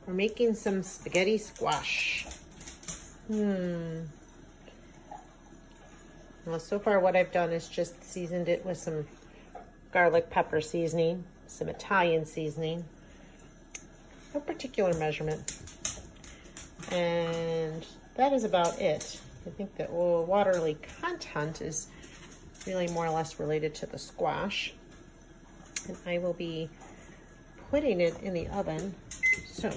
We're making some spaghetti squash. Well, so far what I've done is just seasoned it with some garlic pepper seasoning, some Italian seasoning, no particular measurement. And that is about it. I think the watery content is really more or less related to the squash. And I will be putting it in the oven soon.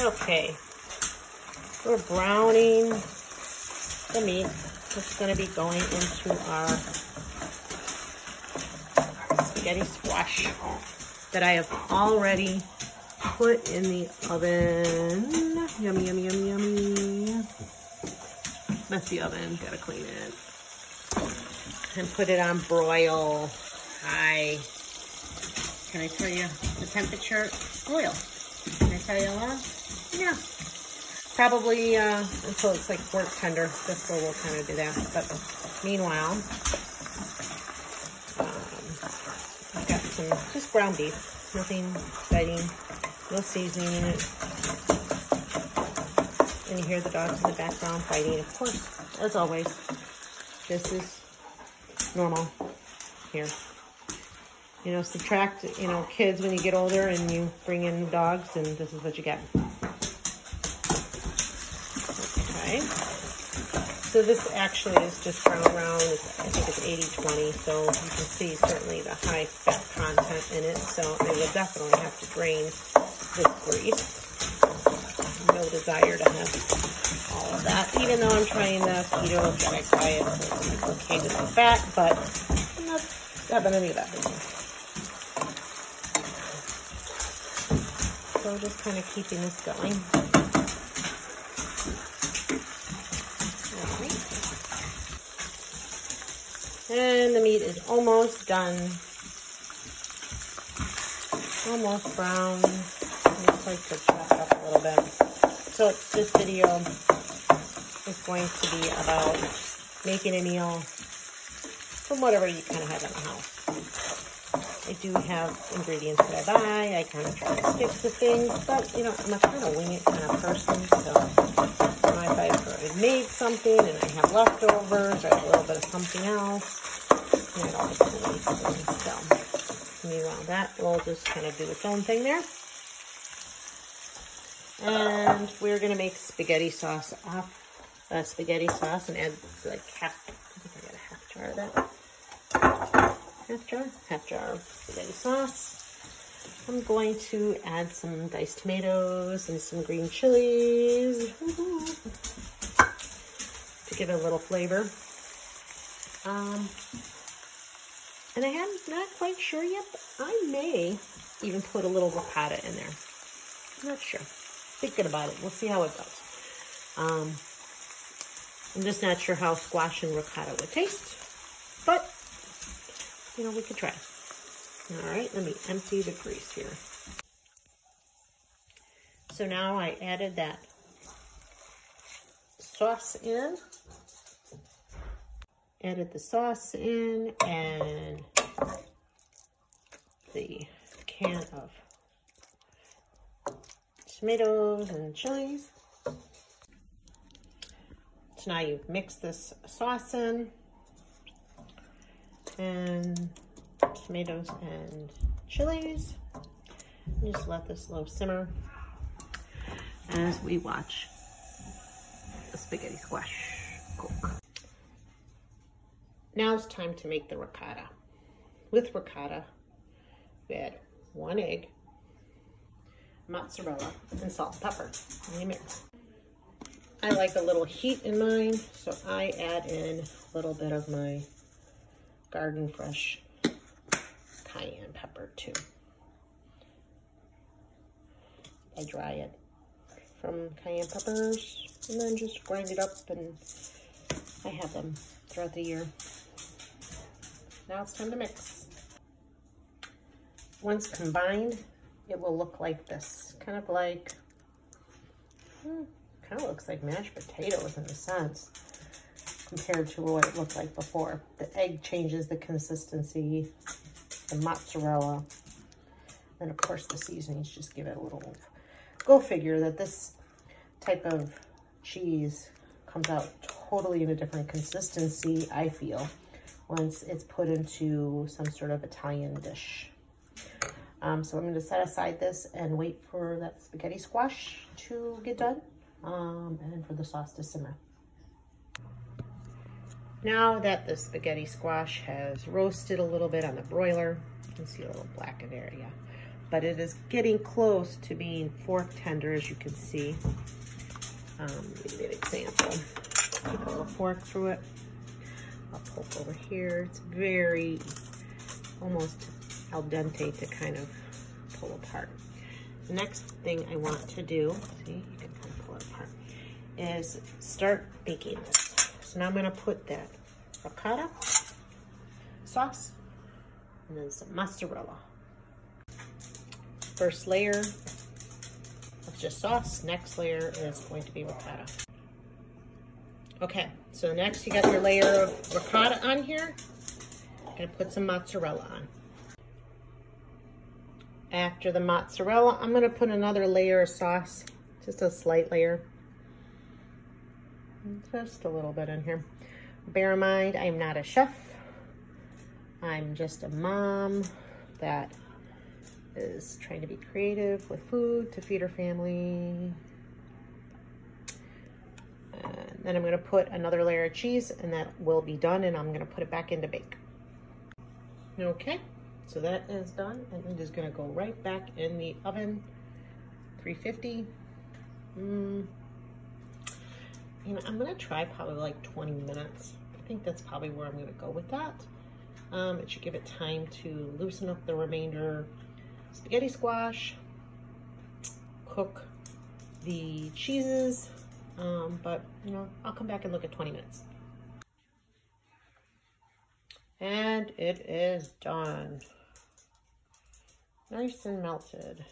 Okay, we're browning the meat that's going to be going into our spaghetti squash that I have already put in the oven. Yummy, yummy, yummy, yummy. Messy oven, gotta clean it. And put it on broil. High. Can I tell you the temperature? Broil. Can I tell you how long? Yeah. Probably until it's like work tender. This will kind of do that. But meanwhile, I've got some just ground beef. Nothing exciting. No seasoning in it. And you hear the dogs in the background fighting, of course, as always. This is normal here. You know, subtract, you know, kids when you get older and you bring in dogs, and this is what you get. Okay. So this actually is just brown around, I think it's 80-20, so you can see certainly the high fat content in it. So I will definitely have to drain this grease. No desire to have all of that, even though I'm trying the keto diet, so it's okay with the fat, but I'm not having any of that business. So just kind of keeping this going. And the meat is almost done. Almost brown. I just like to chop up a little bit. So this video is going to be about making a meal from whatever you kind of have in the house. I do have ingredients that I buy. I kind of try to stick to things, but you know, I'm a kind of wing it kind of person. So you know, if I've made something and I have leftovers or a little bit of something else, you know, I don't like to waste things. So meanwhile, that will just kind of do its own thing there. And we're gonna make spaghetti sauce spaghetti sauce and add like I think I got a half jar of that. Half jar of spaghetti sauce. I'm going to add some diced tomatoes and some green chilies to give it a little flavor. And I am not quite sure yet, but I may even put a little ricotta in there. I'm not sure. Thinking about it. We'll see how it goes. I'm just not sure how squash and ricotta would taste, but you know, we could try. All right, let me empty the grease here. So now I added that sauce in. Added the sauce in and the can of tomatoes and chilies. So now you mix this sauce in and tomatoes and chilies. And just let this low simmer as we watch the spaghetti squash cook. Now it's time to make the ricotta. With ricotta, we add 1 egg, mozzarella, and salt and pepper. And you mix. I like a little heat in mine, so I add in a little bit of my garden fresh cayenne pepper too. I dry it from cayenne peppers and then just grind it up, and I have them throughout the year. Now it's time to mix. Once combined, it will look like this. Kind of like, kind of looks like mashed potatoes in a sense compared to what it looked like before. The egg changes the consistency, the mozzarella. And of course the seasonings just give it a little oomph. Go figure that this type of cheese comes out totally in a different consistency, I feel, once it's put into some sort of Italian dish. So I'm going to set aside this and wait for that spaghetti squash to get done, and for the sauce to simmer. Now that the spaghetti squash has roasted a little bit on the broiler, you can see a little blackened area, but it is getting close to being fork tender, as you can see. Give you an example. Take a little fork through it. I'll poke over here. It's very almost al dente to kind of pull apart. The next thing I want to do, see, you can kind of pull it apart, is start baking this. So now I'm going to put that ricotta sauce and then some mozzarella. First layer of just sauce, next layer is going to be ricotta. Okay, so next you got your layer of ricotta on here. I'm going to put some mozzarella on. After the mozzarella, I'm going to put another layer of sauce, just a slight layer. Just a little bit in here. Bear in mind, I am not a chef. I'm just a mom that is trying to be creative with food to feed her family. And then I'm going to put another layer of cheese, and that will be done, and I'm going to put it back in to bake. Okay, so that is done, and it is going to go right back in the oven, 350. And I'm going to try probably like 20 minutes. I think that's probably where I'm going to go with that. It should give it time to loosen up the remainder spaghetti squash, cook the cheeses, but you know, I'll come back and look at 20 minutes. And it is done. Nice and melted.